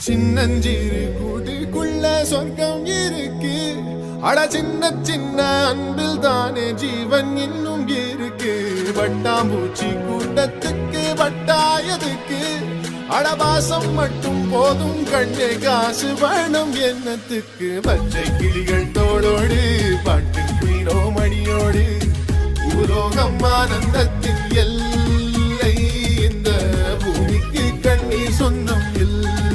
சின்னஞ்சிறு கூட்டுக்குள்ள சொர்க்கம் இருக்கு. அட சின்ன சின்ன அன்பில் தானே ஜீவன் இன்னும் இருக்கு. வட்டாம்பூச்சி கூட்டத்துக்கு வட்டாயதுக்கு அடபாசம் மட்டும் போதும் கண்ணே, காசு வேணும் எண்ணத்துக்கு. பச்சை கிளிகள் தோளோடு பாட்டு குயிலோ மணியோடு பூலோகம் ஆனந்தத்தின் எல்லை. இந்த பூமிக்கு கண்ணீர் சொந்தம் இல்லை.